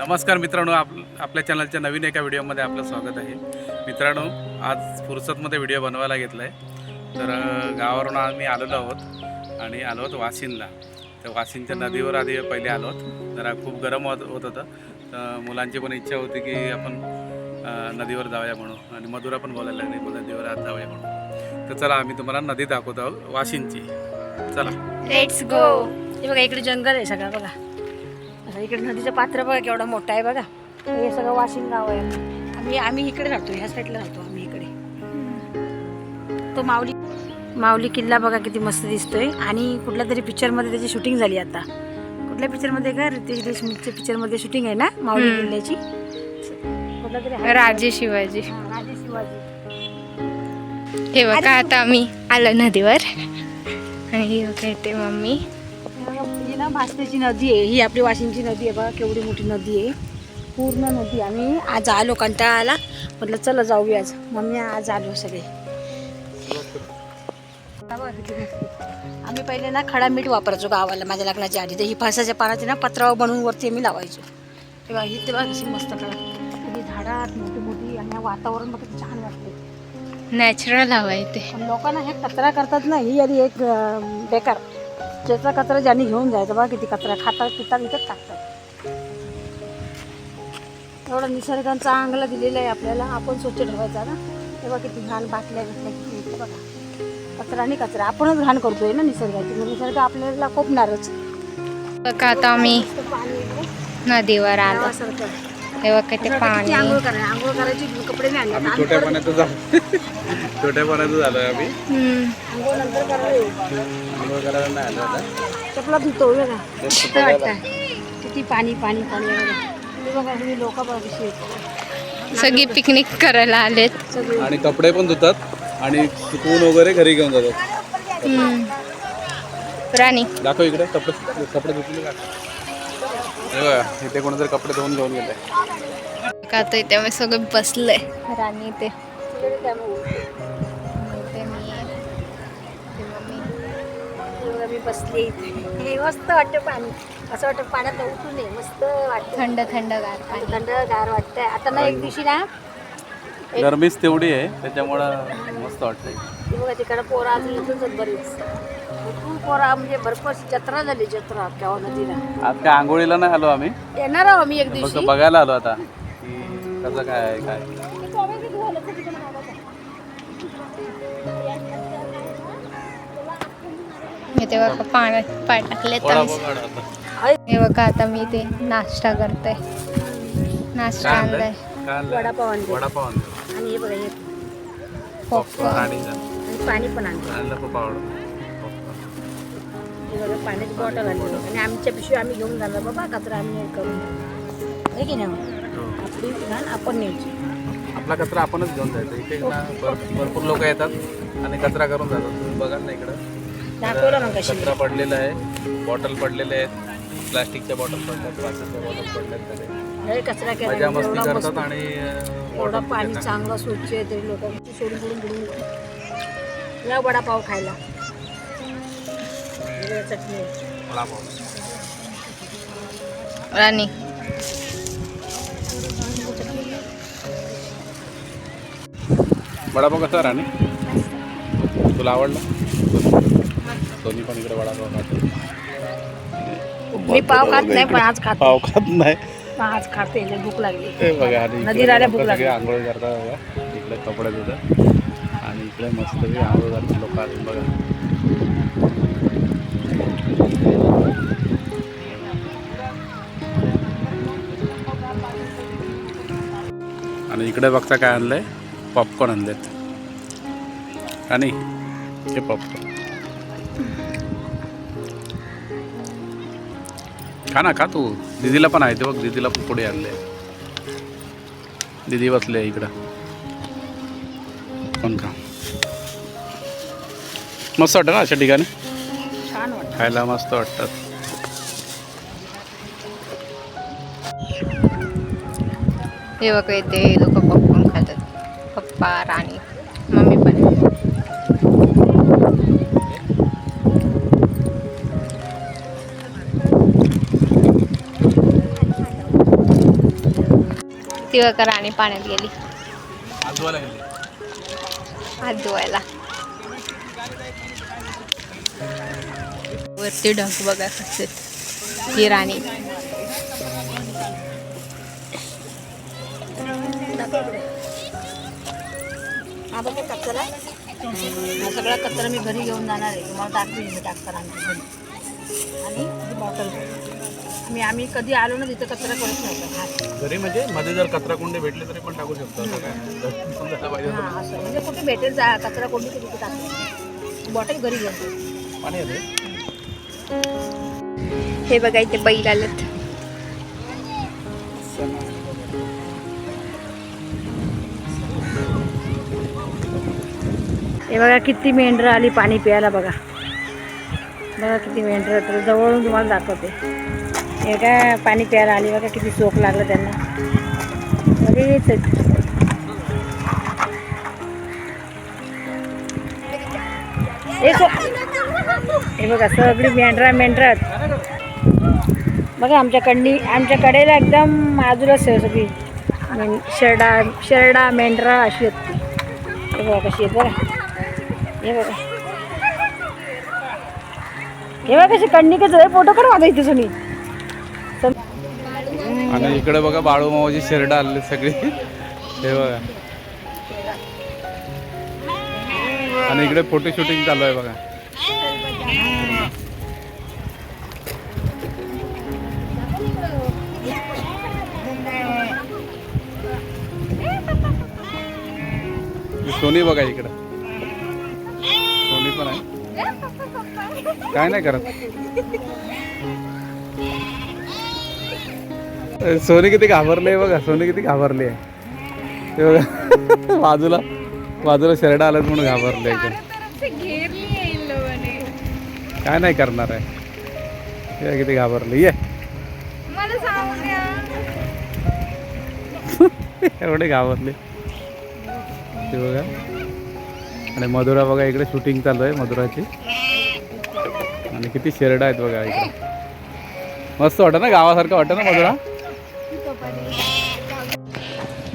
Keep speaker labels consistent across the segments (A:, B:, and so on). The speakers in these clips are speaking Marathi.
A: नमस्कार मित्रांनो, आपल्या चॅनलच्या नवीन एका व्हिडिओमध्ये आपलं स्वागत आहे. मित्रांनो, आज फुर्सतमध्ये व्हिडिओ बनवायला घेतला आहे. तर गावावरून आम्ही आलेलो आहोत आणि आलो आहोत वाशिनला. तर वाशिनच्या नदीवर आधी पहिले आलो आहोत. जरा खूप गरम होत होतं, तर मुलांची पण इच्छा होती की आपण नदीवर जाऊया म्हणून, आणि मधुरा पण बोलायला लागली मग नदीवर आज जाऊया म्हणून. तर चला, आम्ही तुम्हाला नदी दाखवत आहोत वाशिनची. चला,
B: लेट्स गो. हे बघा, इकडे जंगल आहे सगळं. बघा आता इकडे नदीचं पात्र बघा केवढं मोठं आहे. बघा, हे सगळं वाशिन गाव आहे. आम्ही इकडे राहतो, ह्या साईडला राहतो आम्ही इकडे. तो माऊली किल्ला बघा किती मस्त दिसतोय. आणि कुठल्या तरी पिक्चरमध्ये त्याची शूटिंग झाली. आता कुठल्या पिक्चरमध्ये का, रितेश देशमुखच्या पिक्चरमध्ये शूटिंग आहे ना माऊली किल्ल्याची. कुठला तरी
C: राजे शिवाजी.
B: राजे शिवाजी.
C: हे बघा, आता आम्ही आलो नदीवर आणि ही बघा येते मम्मी.
B: ही ना भासतेची नदी आहे. ही आपली वाशिनची नदी आहे. बघा केवढी मोठी नदी आहे, पूर्ण नदी. आम्ही आज आलो, कंटाळा आला, म्हटलं चला जाऊया आज. मम्मी आज आलो सगळे. आम्ही पहिले ना खडा मीठ वापरायचो गावाला माझ्या लग्नाच्या आधी. तर ही फासाच्या पानाची ना पत्रावर बनवून वरती आम्ही लावायचो. तेव्हा ही तेव्हा कशी मस्त कडा कधी झाडात मोठी मोठी, आणि वातावरण बघ किती छान वाटते.
C: नॅचरल हवा येते.
B: पण लोकांना हे कचरा करतात ना, ही आधी एक बेकार. ज्याचा कचरा ज्यांनी घेऊन जायचा बघा किती कचरा खातात पितात इथंच टाकतात. एवढं निसर्गानं चांगलं दिलेलं आहे आपल्याला, आपण स्वच्छ ठेवायचा ना. तेव्हा किती घाण बाटल्या किती येते बघा. कचरा आणि कचरा आपणच घाण करतोय ना निसर्गाची, मग निसर्ग आपल्याला कोपणारच.
C: बघा आता आम्ही नदीवर आलो. हे बघा ते पाणी.
B: आंघोळ करायची कपडे नाही आणले.
A: आम्ही छोट्या पाण्यातच झालो. छोट्या पाण्यातच झालो आम्ही.
B: आंघोळ नंतर करायला
A: आंघोळ करायला नाही आलो आता.
B: चपला धुतो बघा, मस्त वाटतं. किती पाणी पाणी पाणी बघा. बघा तुम्ही लोक बघा कशी आहेत.
C: सगळी पिकनिक करायला आलेत
B: सगळे
A: आणि कपडे पण धुतात आणि सुकवून वगैरे घरी घेऊन जातात.
C: राणी
A: दाखव इकडे कपडे धुतले का. हे बघा, इथे कोणीतरी कपडे धुवून घेऊन गेले.
C: का आता इथे आम्ही सगळं बसलंय. राणी ते
B: मी बसले इथे. हे मस्त वाटतं पाणी. असं वाटतं पाण्यात उठून नये, मस्त वाटतं.
C: थंड थंडगार पाणी.
B: थंडगार वाटतंय. आता ना एक दिवशी ना
A: गरमीच तेवढी आहे, त्याच्यामुळं मस्त वाटतंय.
B: ते बघा तिकडं पोरं अजून येतच बरीच. भरपूर पोरं, म्हणजे भरपूर जत्रा झाली, जत्रा केव्हा नदीला.
A: आज काय आंघोळीला नाही आलो आम्ही,
B: येणार आहो आम्ही एक
A: फक्त
B: दिवशी.
A: बघायला आलो आता की कसं काय आहे काय.
C: मी ते बघा पाण्यात पाय टाकले. हे बघा आता मी ते नाश्ता करते. नाश्ता आणलाय.
B: वडापाव आणले.
A: वडापाव
B: आणि हे बघा हे
C: पॉपकॉर्न.
B: आणि पाणी पण आणलं.
A: हे
B: बघा पाण्याची बॉटल आणली. आणि आमच्या पिशवी आम्ही घेऊन जाणार बाबा, कचरा आम्ही करून आहे की नाही. आपली घाण आपण न्यायची.
A: आपला कचरा आपणच घेऊन जायचा. इथे ना भरपूर लोक येतात आणि कचरा करून जातात. तुम्ही बघाल ना इकडं
B: दाखवलं ना कशी.
A: कचरा पडलेला आहे, बॉटल पडलेले आहेत, प्लास्टिकच्या बॉटल पडल्यात, प्लास्टिकच्या बॉटल पडल्यात.
B: हे कचरा केला.
A: मजा मस्ती करतात आणि
B: एवढं पाणी चांगलं स्वच्छ आहे तरी लोक सोडून सोडून बुडून या वडापाव खायला. चटणी
A: वडापाव.
C: राणी
A: वडापाव कसा राणी, तुला आवडला? दोन्ही पण इकडे वडापाव खातो.
B: मी पाव खात नाही, पण आज खातो.
A: पाव खात नाही,
B: आज खाते. भूक लागली.
A: ते बघा. आणि
B: नदीला आल्या भूक लागली.
A: आंघोळ करतात बघा. इकडे कपडे धुतात आणि इकडे मस्त आंघोळ करतात लोक आले बघा. आणि इकडे बघता काय आणलंय, पॉपकॉर्न आणलेत. आणि हे पॉपकॉर्न खा ना, खा तू. दीदीला पण आहे ते बघ, दीदीला पण पुढे आणले. दीदी बसले इकडं. पण खा, मस्त वाटतं ना अशा ठिकाणी
B: छान वाटतं
A: खायला, मस्त वाटतात.
C: हे बघा इथे लोक पॉपकॉर्न खातात. पप्पा, राणी, मम्मी पण. ती बघा राणी पाण्यात गेली
A: आजोबाला गेले.
C: हात धुवायला. वरती ढग बघा कसे ही राणी.
B: हा बघा कचरा, हा सगळा कचरा मी घरी घेऊन जाणार आहे. तुम्हाला दाखवेन मी टाकताना आमच्या घरी. आणि ही बॉटल आम्ही कधी आलो ना तिथं कचरा करत नव्हतो.
A: घरी म्हणजे मध्ये जर कचरा कुंडे भेटले तरी पण टाकू शकतो असं काय समजायला पाहिजे.
B: हां असं म्हणजे कुठे भेटेल कचरा कोणी तिथे टाकतो. बॉटल घरी घेऊन
A: पाणी येते.
C: हे बघा इथे बैल आलेत.
B: हे बघा किती मेंढरं आली पाणी प्यायला. बघा बघा किती मेंढरं. तर जवळून तुम्हाला दाखवते. हे काय पाणी प्यायला आली. बघा किती चोख लागलं त्यांना. बरेच आहेत. हे बघा सगळी मेंढरं बघा. आमच्या कडेला एकदम बाजूला सगळी शेरडा मेंढरा अशी आहेत. हे बघा कशी आहेत बघा. हे बघा कशी कण्णिकच आहे. फोटो काढ माझा इथे सुनी.
A: आणि इकडे बघा बाळू मामाची शेरडा आलेली सगळी. हे बघा. आणि इकडे फोटो शूटिंग चालू आहे बघा. सोनी बघा इकडं. सोनी पण आहे. काय नाही करत. सोनी किती घाबरले बघा. सोनी किती घाबरली आहे. ते बघा बाजूला शेरडा आलात म्हणून घाबरले एकदम. काय नाही करणार आहे. हे किती घाबरले. ये एवढे घाबरले ते बघा. आणि मधुरा बघा इकडे शूटिंग चालू आहे मधुराची. आणि किती शेरडा आहेत बघा इकडे. मस्त वाटतं ना, गावासारखं वाटतं ना मधुरा.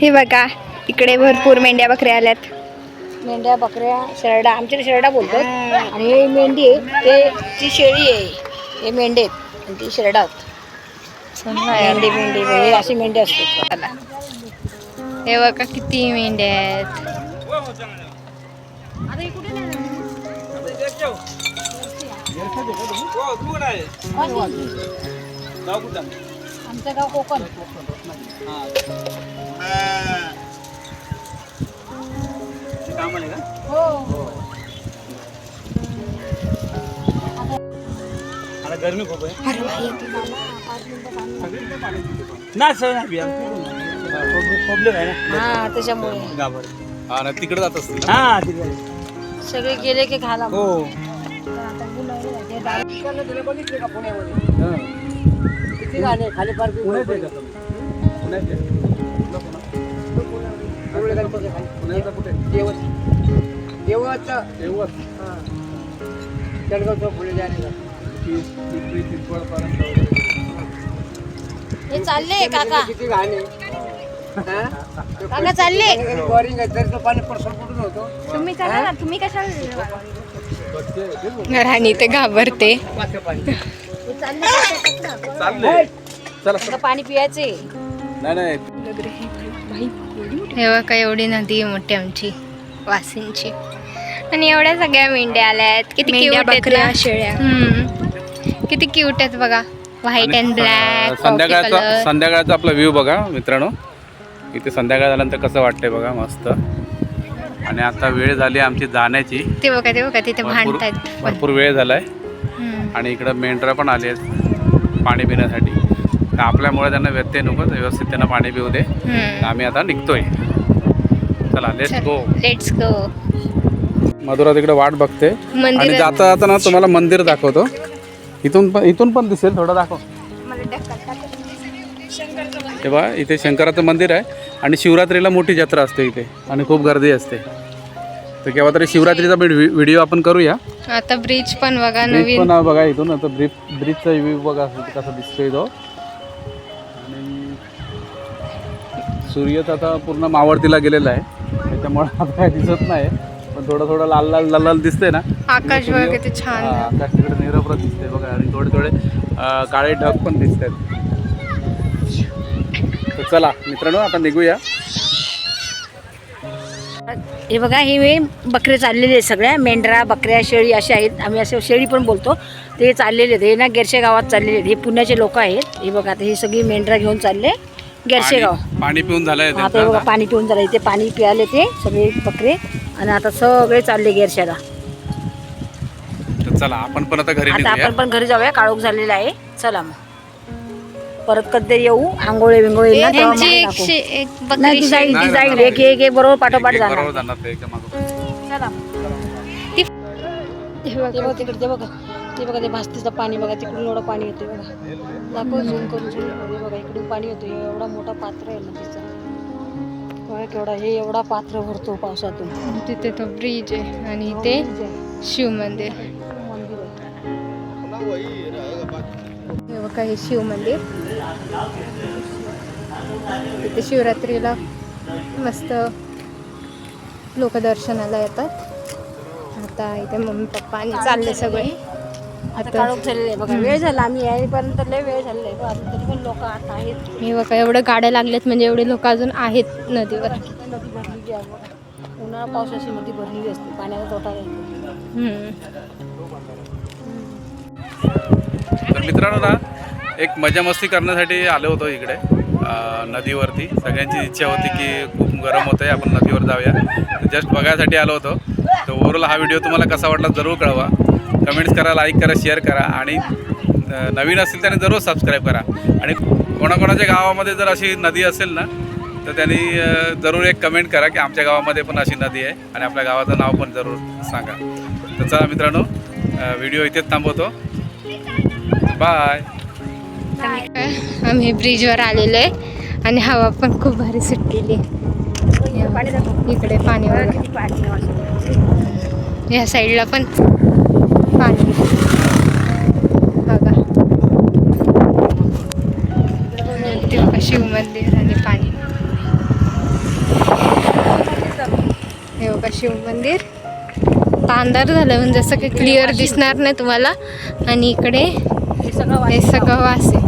C: हे बघा इकडे भरपूर मेंढ्या बकऱ्या आल्यात.
B: मेंढ्या बकऱ्या शेरडा आमच्याकडे शेरडा बोलतात. आणि हे मेंढी आहे ती शेळी आहे. हे मेंढे आहेत आणि ती शेरडा आहेत. मेंढी हे अशी मेंढी असतात.
C: हे बघा किती मेंढ्या आहेत.
B: आमचं गाव कोकण.
A: गरमी खूप आहे प्रॉब्लेम आहे ना.
B: हा त्याच्यामुळे
A: हा ना तिकडे जात असतील.
B: सगळे गेले की घाला.
A: हो.
B: खाली पार्क हे चालले काका. काका चालले. तुम्ही चला ना. तुम्ही कशाला
C: राणी ते घाबरते.
A: चला
B: पाणी पियायचे.
A: नाही.
C: हे बघा एवढी नदी मोठी आमची वासिंची. आणि एवढ्या सगळ्या मेंढ्या आल्यात. किती क्यूट आहेत ना.
B: शेळ्या.
C: किती क्यूट आहेत बघा. White and black.
A: संध्याकाळचा आपला व्ह्यू बघा मित्रांनो. इथे संध्याकाळ झाल्यानंतर कसं वाटतंय बघा मस्त. आणि आता वेळ झाली आमची जाण्याची.
C: ते बघा तिथे भांडतायत.
A: भरपूर वेळ झालाय. आणि इकडं मेंढरा पण आले आहेत पाणी पिण्यासाठी. तर आपल्यामुळे त्यांना व्यत्यय नको, व्यवस्थित त्यांना पाणी पिऊ दे. आम्ही आता निघतोय. चला लेट्स गो. मधुरा तिकडे वाट बघते. आणि जाता जाता ना तुम्हाला मंदिर दाखवतो. इथून पण दिसेल. थोडं दाखव. हे बघा इथे शंकराचं मंदिर आहे. आणि शिवरात्रीला मोठी जत्रा असते इथे. आणि खूप गर्दी असते. तर केव्हा तरी शिवरात्रीचा व्हिडिओ आपण करूया.
C: आता ब्रिज पण बघा
A: ब्रिज
C: नवीन.
A: पण बघा इथून. आता ब्रिजचा व्ह्यू बघा कसा दिसतोय तो. आणि सूर्य तर आता पूर्ण मावळतीला गेलेला आहे, त्याच्यामुळे आता काय दिसत नाही, पण थोडं थोडं लाल लाल लाल लाल दिसतंय ना.
C: आकाश
A: सूर्य-
C: बघा किती छान
A: हा,
C: आहे.
A: आकाश तिकडे निरभ्र दिसतंय बघा, आणि थोडे थोडे काळे ढग पण दिसत आहेत. तर चला मित्रांनो आता निघूया.
B: हे बघा, हे बकरे चाललेले आहेत, सगळ्या मेंढरा बकऱ्या शेळी अशा आहेत, आम्ही असं शेळी पण बोलतो. ते चाललेले आहेत, हे ना गेरशे गावात चाललेले आहेत, हे पुण्याचे लोक आहेत. हे बघा आता हे सगळी मेंढरा घेऊन चालले गेरशे गाव.
A: पाणी पिऊन झालंय
B: आता हे बघा पाणी पिऊन झालं, इथे पाणी प्यायले ते सगळे बकरे, आणि आता सगळे चालले गेरशाला.
A: तर चला आपण पण आता घरी
B: आता
A: निघूया.
B: आपण पण घरी जाऊया, काळोख झालेला आहे. चला मग परत कधी येऊ, आंघोळे बिंगोळे येईल ना तेव्हा
C: यांची
B: मग दाखवू.
C: एक
B: नाही,
C: बकरी
B: ती जाईल
A: नाही,
B: ती जाईल,
A: नाही.
B: एक बरोबर पाठोपाठ जाणार.
A: बरोबर जाणार ते एका मागोमाग.
B: चला
C: हे
B: ते
C: बघा.
B: बघा तिकडे, ते बघा ते भास्तीचं पाणी बघा, तिकडून एवढं पाणी येते बघा. दाखव झूम करून बघा, इकडून पाणी येतं, एवढा मोठा पात्र आहे नदीचा बघा, केवढा हे एवढा पात्र भरतो पावसातून.
C: तिथे तो ब्रिज आहे आणि ते शिव मंदिर.
B: मंदिर आहे.
C: हे बघा हे शिव मंदिर. तिथे शिवरात्रीला मस्त लोक दर्शनाला येतात. आता इथे मम्मी पप्पा आणि चालले सगळे.
B: आता काळोख झालेलं आहे बघा, वेळ झाला, आम्ही यायपर्यंत लय वेळ झालेला आहे, पण अजून तरी पण लोक आता आहेत.
C: हे बघा एवढे गाड्या लागल्यात, म्हणजे एवढे लोक अजून आहेत नदीवर.
B: नदी भरलेली आहे बघा, उन्हाळा पावसाची नदी भरलेली असते, पाण्याचा तोटा येतो.
A: तर मित्रांनो ना, एक मजा मस्ती करण्यासाठी आलो होतो इकडे नदीवरती. सगळ्यांची इच्छा होती की खूप गरम होतं आहे, आपण नदीवर जाऊया. जस्ट बघायसाठी आलो होतो. तर ओव्हरऑल हा व्हिडिओ तुम्हाला कसा वाटला जरूर कळवा, कमेंट्स करा, लाईक करा, शेअर करा, आणि नवीन असेल त्याने जरूर सबस्क्राईब करा. आणि कोणाकोणाच्या गावामध्ये जर अशी नदी असेल ना, तर त्यांनी जरूर एक कमेंट करा की आमच्या गावामध्ये पण अशी नदी आहे, आणि आपल्या गावाचं नाव पण जरूर सांगा. तर चला मित्रांनो, व्हिडिओ इथेच थांबवतो. बाय.
C: आम्ही ब्रिजवर आलेलो आहे आणि हवा पण खूप भारी सुटलेली आहे. इकडे पाणी या साईडला पण पाणी बघा. ते बघा शिव मंदिर आणि पाणी. हे बघा शिव मंदिर. अंधार झालं म्हणजे जसं काही क्लिअर दिसणार नाही तुम्हाला. आणि इकडे हे सगळं वास आहे.